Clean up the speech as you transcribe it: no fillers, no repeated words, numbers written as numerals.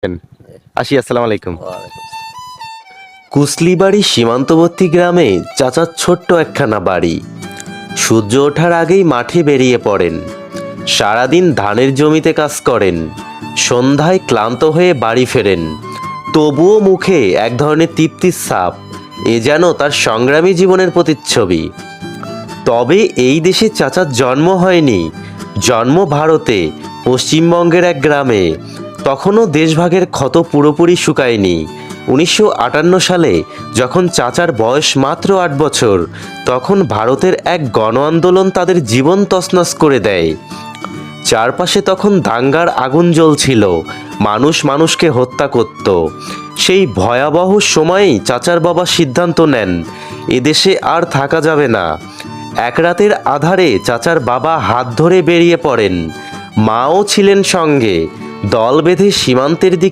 আসি, আসসালামু আলাইকুম। ওয়ালাইকুম আসসালাম। কুসলিবাড়ি সীমান্তবর্তী গ্রামে চাচার ছোট্ট একখানা বাড়ি। সূর্য ওঠার আগেই মাঠে বেরিয়ে পড়েন, সারাদিন ধানের জমিতে কাজ করেন, সন্ধ্যায় ক্লান্ত হয়ে বাড়ি ফেরেন, তবুও মুখে এক ধরনের তৃপ্তির ছাপ। এ যেন তার সংগ্রামী জীবনের প্রতিচ্ছবি। তবে এই দেশে চাচার জন্ম হয়নি, জন্ম ভারতে, পশ্চিমবঙ্গের এক গ্রামে। তখনও দেশভাগের ক্ষত পুরোপুরি শুকায়নি। 1958 সালে যখন চাচার বয়স মাত্র 8 বছর, তখন ভারতের এক গণ আন্দোলন তাদের জীবন তছনছ করে দেয়। চারপাশে তখন দাঙ্গার আগুন জ্বলছিল, মানুষ মানুষকে হত্যা করত। সেই ভয়াবহ সময়েই চাচার বাবা সিদ্ধান্ত নেন, এদেশে আর থাকা যাবে না। এক রাতের আধারে চাচার বাবা হাত ধরে বেরিয়ে পড়েন, মাও ছিলেন সঙ্গে। দল বেঁধে সীমান্তের দিকে